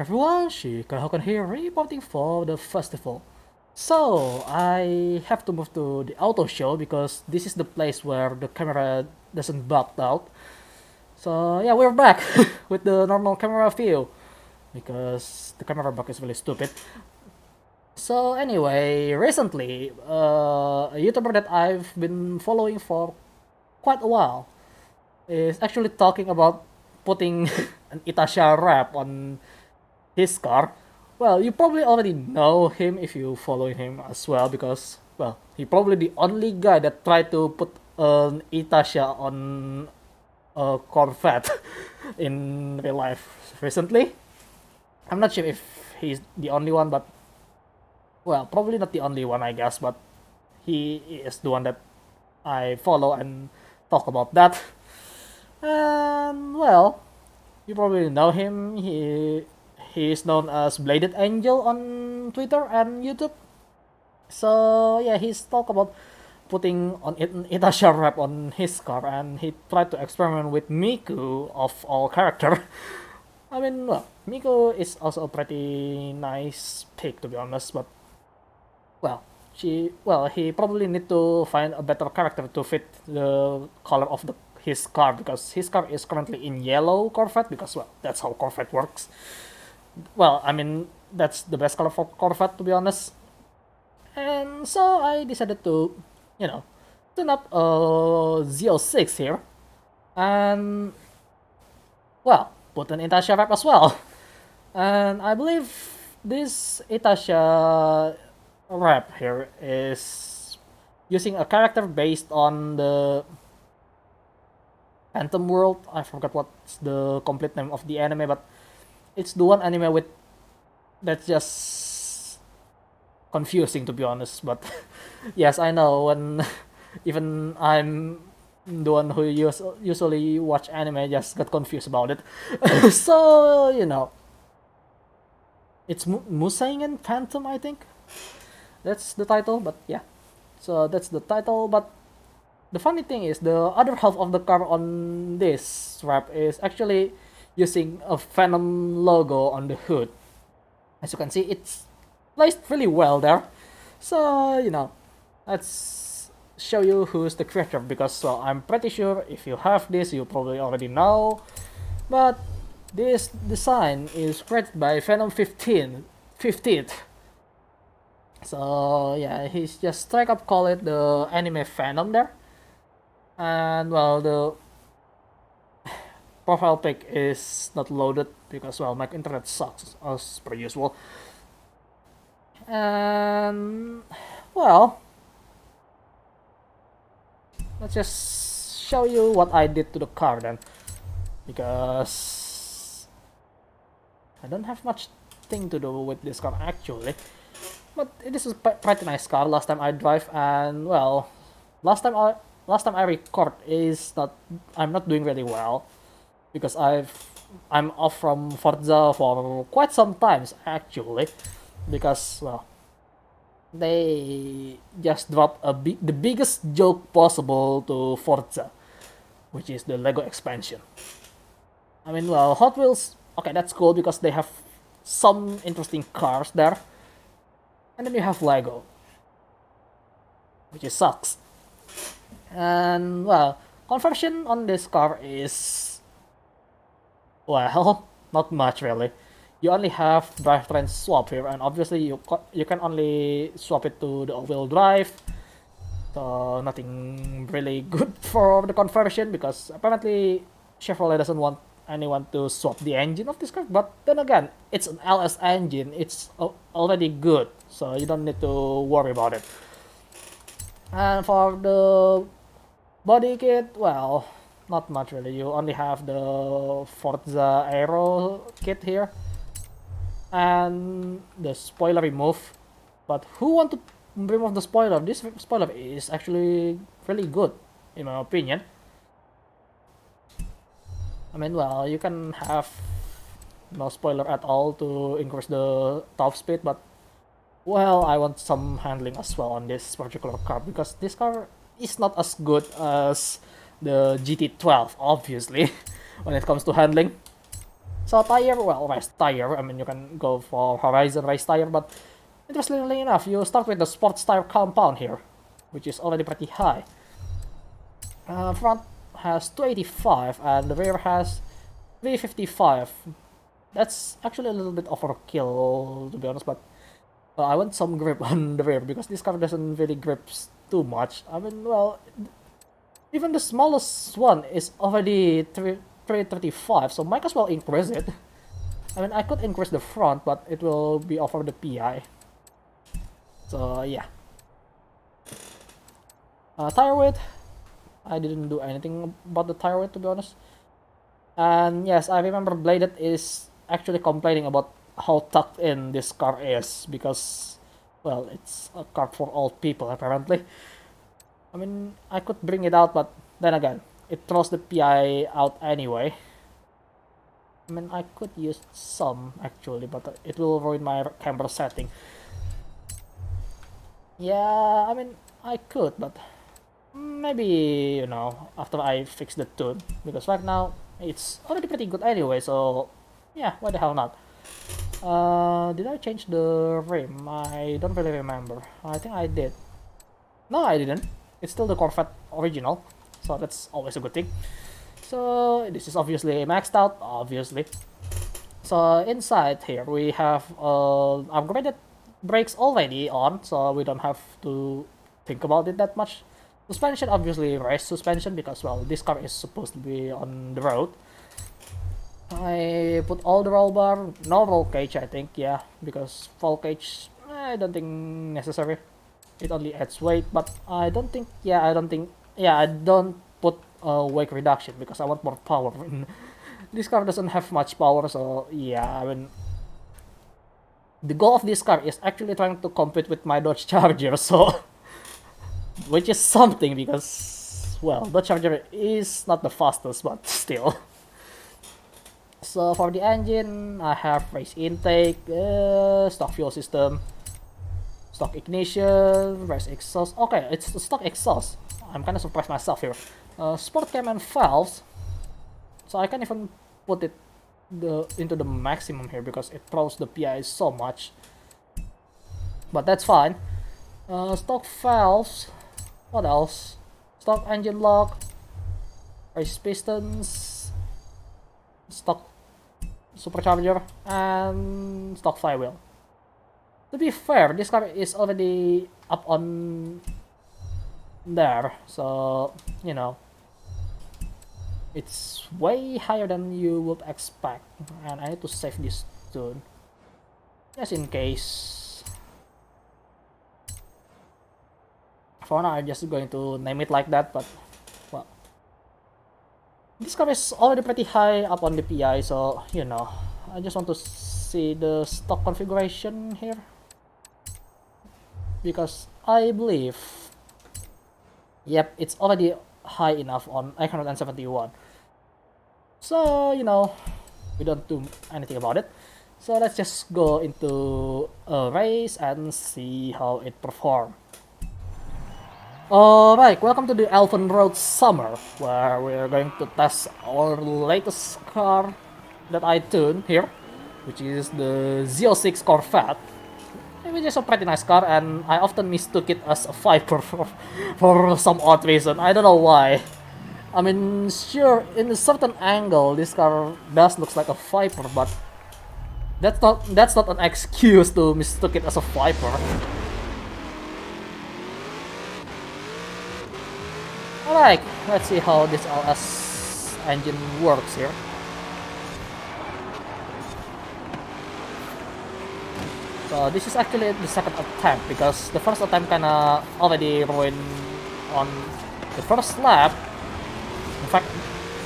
everyone, Hokan here, reporting for the festival. So, I have to move to the auto show because this is the place where the camera doesn't bug out. So, yeah, we're back with the normal camera view because the camera bug is really stupid. So, anyway, recently, a YouTuber that I've been following for quite a while is actually talking about putting an itasha wrap on his car. Well, you probably already know him if you follow him as well because, well, he probably the only guy that tried to put an itasha on a Corvette in real life recently. I'm not sure if he's the only one, but, well, probably not the only one, I guess, but he is the one that I follow and talk about that. And, well, you probably know him. He is known as Bladed Angel on Twitter and YouTube. So yeah, he's talk about putting on itasha wrap on his car, and he tried to experiment with Miku of all character. I mean, well, Miku is also a pretty nice pick to be honest, but well, he probably need to find a better character to fit the color of his car because his car is currently in yellow Corvette because well, that's how Corvette works. Well, I mean, that's the best color for Corvette to be honest. And so I decided to, tune up a Z06 here and, well, put an itasha wrap as well. And I believe this itasha wrap here is using a character based on the Phantom World. I forgot what's the complete name of the anime, but it's the one anime with that's just confusing to be honest. But yes, I know when even I'm the one who usually watch anime just got confused about it. So it's Musaingen Phantom, I think. That's the title, but yeah. So that's the title, but the funny thing is the other half of the car on this wrap is actually using a Venom logo on the hood. As you can see, it's placed really well there. So, let's show you who's the creator because well, I'm pretty sure if you have this, you probably already know. But this design is created by Venom 15th. So, yeah, he's just straight up call it the anime Venom there. And, well, the profile pic is not loaded because well my internet sucks as per usual. And well, let's just show you what I did to the car then, because I don't have much thing to do with this car actually, but it is a pretty nice car. Last time I drive, and well, last time I record I'm not doing really well because I'm off from Forza for quite some times actually, because well, they just dropped the biggest joke possible to Forza, which is the Lego expansion. I mean, well, Hot Wheels, okay, that's cool because they have some interesting cars there, and then you have Lego, which is sucks. And well, conversion on this car is, well, not much really. You only have drivetrain swap here, and obviously you can only swap it to the all-wheel drive. So nothing really good for the conversion because apparently Chevrolet doesn't want anyone to swap the engine of this car. But then again, it's an LS engine. It's already good, so you don't need to worry about it. And for the body kit, well, not much really. You only have the Forza Aero kit here and the spoiler remove. But who want to remove the spoiler? This spoiler is actually really good in my opinion. I mean, well, you can have no spoiler at all to increase the top speed, but well, I want some handling as well on this particular car because this car is not as good as the GT12, obviously, when it comes to handling. So tire, well, race tire, I mean, you can go for Horizon race tire, but interestingly enough, you start with the sports tire compound here, which is already pretty high. Front has 285 and the rear has 355. That's actually a little bit overkill, to be honest, but I want some grip on the rear because this car doesn't really grip too much. I mean, well, even the smallest one is already 335, so might as well increase it. I mean, I could increase the front, but it will be over the PI. So, yeah. Tire width. I didn't do anything about the tire width, to be honest. And yes, I remember Bladed is actually complaining about how tucked in this car is because, well, it's a car for old people apparently. I mean, I could bring it out, but then again, it throws the PI out anyway. I mean, I could use some actually, but it will ruin my camera setting. Yeah, I mean, I could, but maybe, you know, after I fix the tune, because right now it's already pretty good anyway, so yeah, why the hell not. Did I change the rim? I don't really remember. I think I did. No, I didn't. It's still the Corvette original, so that's always a good thing. So this is obviously maxed out, obviously. So inside here we have upgraded brakes already on, so we don't have to think about it that much. Suspension, obviously race suspension, because, well, this car is supposed to be on the road. I put all the roll bar, no roll cage, I think, yeah, because roll cage, I don't think necessary. It only adds weight, but I don't put weight reduction because I want more power. This car doesn't have much power, so yeah, I mean, the goal of this car is actually trying to compete with my Dodge Charger, so which is something because, well, the Charger is not the fastest, but still. So for the engine, I have race intake, stock fuel system, stock ignition, race exhaust. Okay, it's the stock exhaust. I'm kind of surprised myself here. Sport cam and valves. So I can even put it into the maximum here because it throws the PI so much. But that's fine. Stock valves. What else? Stock engine lock, race pistons, stock supercharger, and stock flywheel. To be fair, this car is already up on there, so, you know, it's way higher than you would expect, and I need to save this tune, just in case. For now, I'm just going to name it like that, but, well, this car is already pretty high up on the PI, so, you know, I just want to see the stock configuration here, because I believe, yep, it's already high enough on 871. So, you know, we don't do anything about it. So let's just go into a race and see how it performs. Alright, welcome to the Elven Road Summer, where we're going to test our latest car that I tuned here, which is the Z06 Corvette, which is a pretty nice car, and I often mistook it as a Viper for some odd reason. I don't know why. I mean, sure, in a certain angle, this car does look like a Viper, but that's not an excuse to mistook it as a Viper. Alright, let's see how this LS engine works here. So this is actually the second attempt because the first attempt kinda already ruined on the first lap. In fact,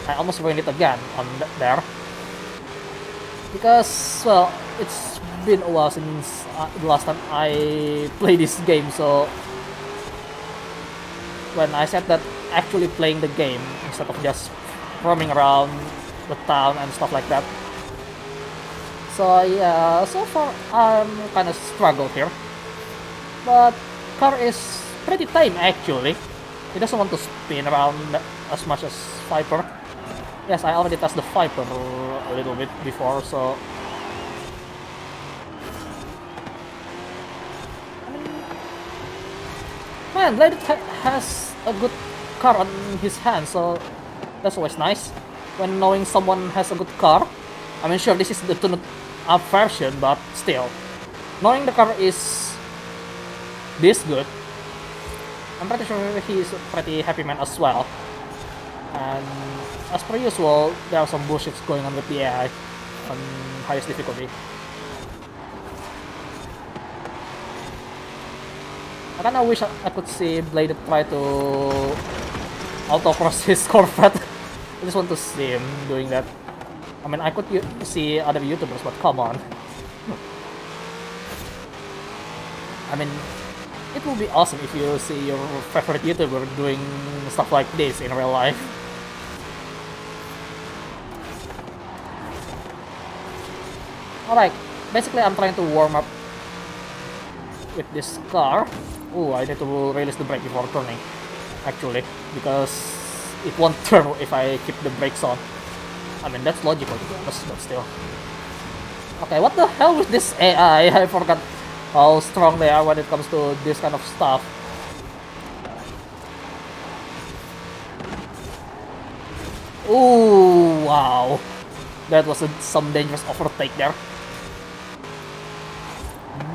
I almost ruined it again on there. Because, well, it's been a while since the last time I played this game, so when I said that actually playing the game instead of just roaming around the town and stuff like that. So yeah, so far I'm kind of struggled here, but car is pretty tame actually. It doesn't want to spin around as much as Viper. Yes, I already tested the Viper a little bit before, so I mean, man, Blade has a good car on his hands, so that's always nice. When knowing someone has a good car, I mean, sure, this is the tuned up version, but still, knowing the car is this good, I'm pretty sure he is a pretty happy man as well. And as per usual, there are some bullshits going on with the AI on highest difficulty. I kinda wish I could see Blade try to autocross his Corvette. I just want to see him doing that. I mean, I could see other YouTubers, but come on. I mean, it will be awesome if you see your favorite YouTuber doing stuff like this in real life. Alright, basically I'm trying to warm up with this car. Oh, I need to release the brake before turning, actually, because it won't turn if I keep the brakes on. I mean, that's logical, but still. Okay, what the hell with this AI? I forgot how strong they are when it comes to this kind of stuff. Oh, wow. That was some dangerous overtake there.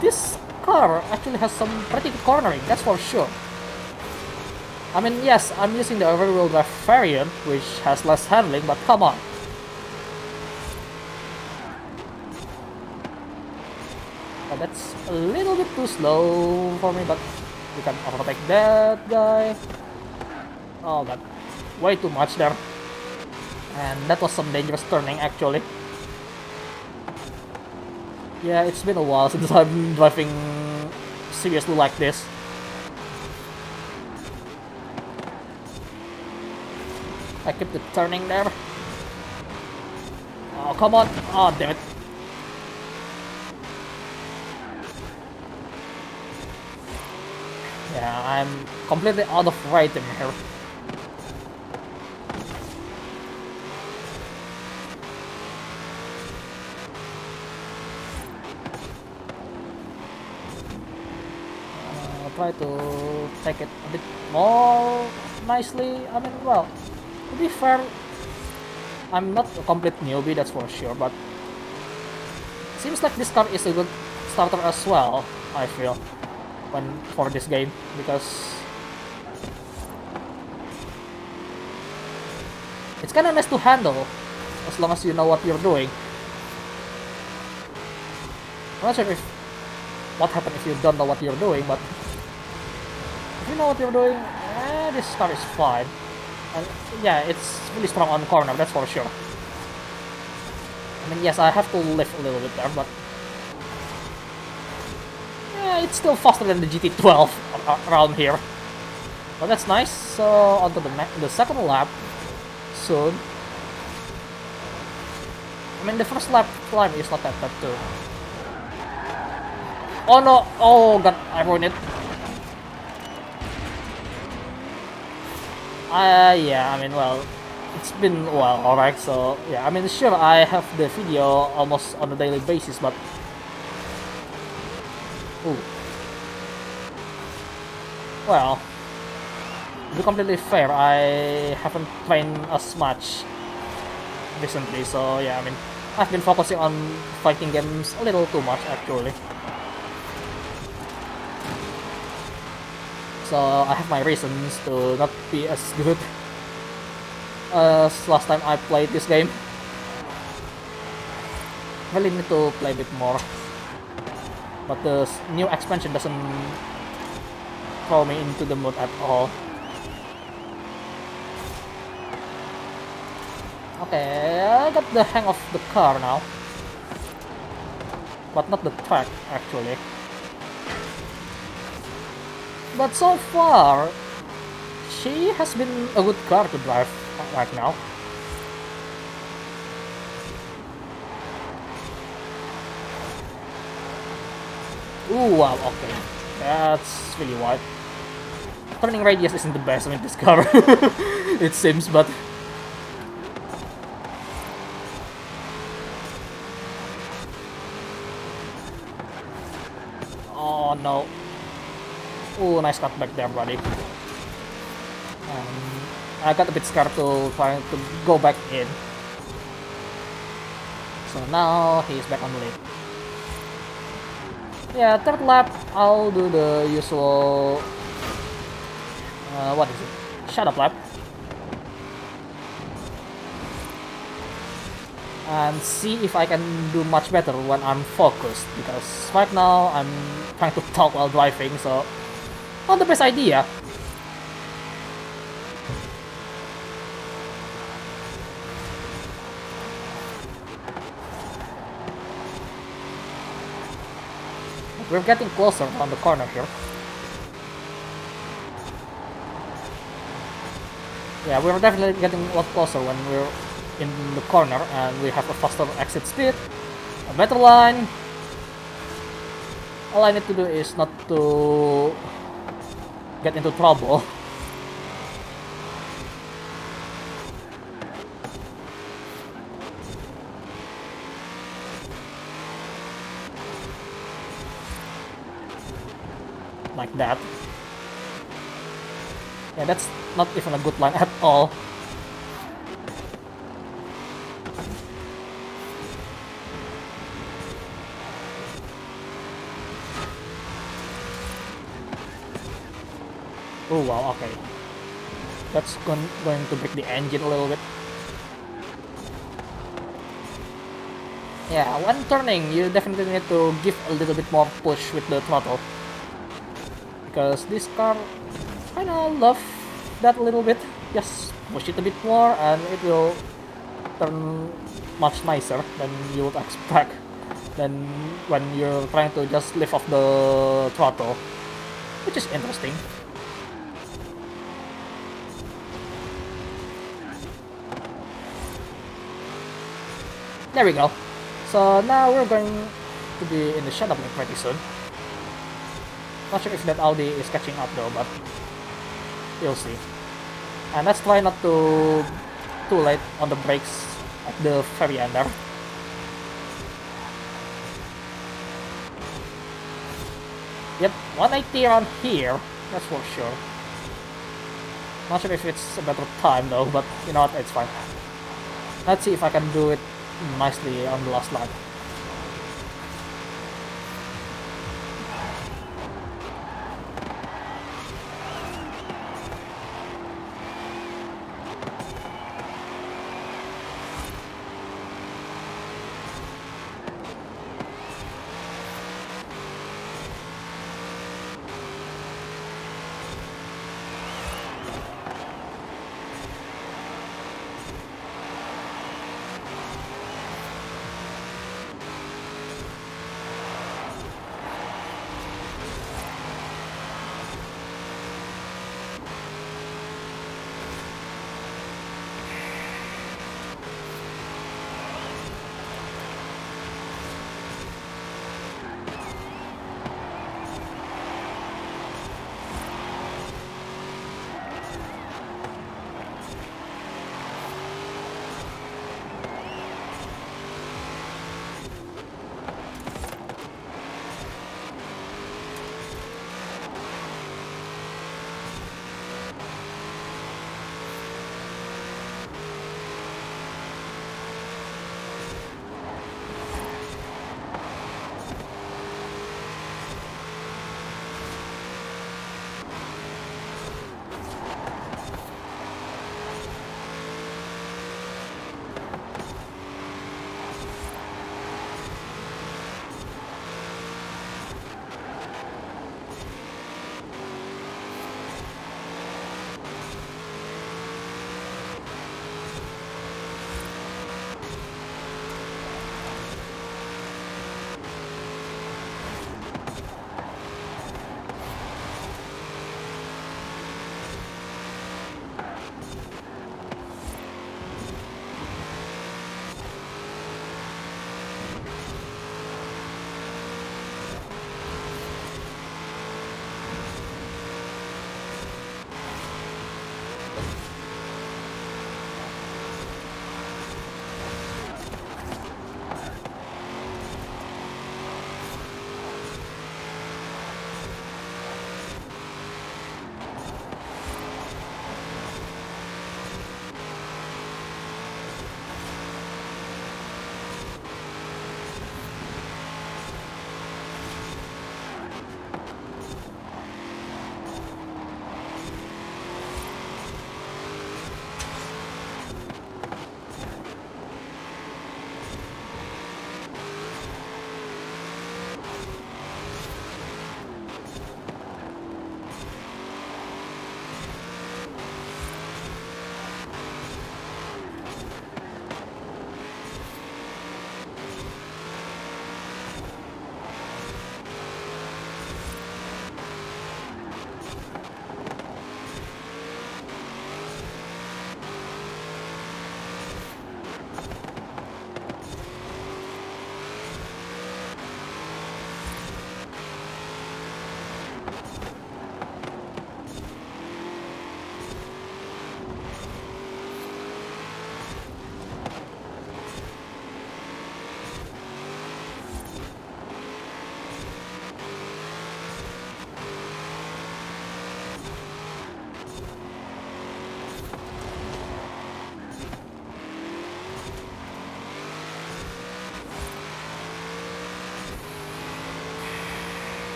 This car actually has some pretty good cornering, that's for sure. I mean, yes, I'm using the rear-wheel drive variant, which has less handling, but come on. Oh, that's a little bit too slow for me, but we can overtake that guy. Oh god, way too much there. And that was some dangerous turning, actually. Yeah, it's been a while since I'm driving seriously like this. I keep the turning there. Oh, come on. Oh, damn it. Yeah, I'm completely out of rhythm here. Try to take it a bit more nicely. I mean, well, to be fair, I'm not a complete newbie, that's for sure, but seems like this car is a good starter as well, I feel, for this game, because it's kinda nice to handle as long as you know what you're doing. I'm not sure if what happens if you don't know what you're doing, but if you know what you're doing, this car is fine. And yeah, it's really strong on the corner, that's for sure. I mean, yes, I have to lift a little bit there, but yeah, it's still faster than the GT12 around here. But that's nice. So onto the second lap soon. I mean, the first lap climb is not that bad too. Oh no! Oh god, I ruined it. Yeah, I mean, well, it's been a while, alright, so yeah, I mean, sure, I have the video almost on a daily basis, but ooh. Well, to be completely fair, I haven't trained as much recently, so yeah, I mean, I've been focusing on fighting games a little too much, actually. So I have my reasons to not be as good as last time I played this game. Really need to play a bit more. But the new expansion doesn't throw me into the mood at all. Okay, I got the hang of the car now. But not the track, actually. But so far, she has been a good car to drive right now. Ooh, wow, okay. That's really wide. Turning radius isn't the best with this car, it seems, but nice cut back there, buddy. I got a bit scared to trying to go back in. So now he's back on the lead. Yeah, third lap, I'll do the usual... what is it? Shut up lap. And see if I can do much better when I'm focused, because right now I'm trying to talk while driving, so not the best idea. We're getting closer on the corner here. Yeah, we're definitely getting a lot closer when we're in the corner and we have a faster exit speed, a better line. All I need to do is not to get into trouble. Like that. Yeah, that's not even a good line at all. Oh wow, okay. That's going to break the engine a little bit. Yeah, when turning, you definitely need to give a little bit more push with the throttle. Because this car kinda love that a little bit. Just push it a bit more and it will turn much nicer than you would expect than when you're trying to just lift off the throttle, which is interesting. There we go. So now we're going to be in the shut up lane pretty soon. Not sure if that Audi is catching up though, but you'll see. And let's try not to too late on the brakes at the very end there. Yep, 180 around here, that's for sure. Not sure if it's a better time though, but you know what, it's fine. Let's see if I can do it nicely on the last lap.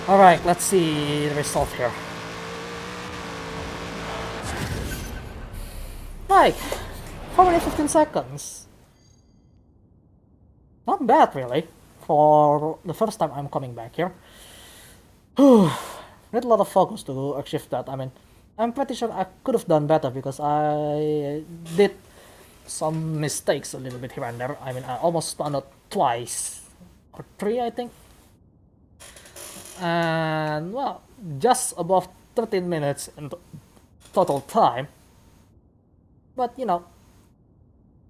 Alright, let's see the result here. Right, 4 minutes 15 seconds. Not bad, really, for the first time I'm coming back here. Need a lot of focus to achieve that. I mean, I'm pretty sure I could have done better because I did some mistakes a little bit here and there. I mean, I almost spun out twice, or 3, I think. And, well, just above 13 minutes in total time. But, you know,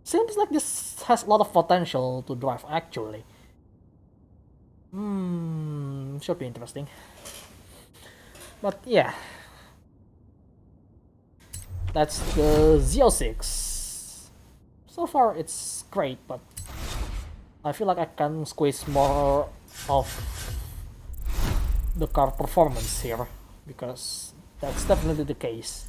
seems like this has a lot of potential to drive, actually. Should be interesting. But yeah, that's the Z06. So far it's great, but I feel like I can squeeze more of the car performance here, because that's definitely the case.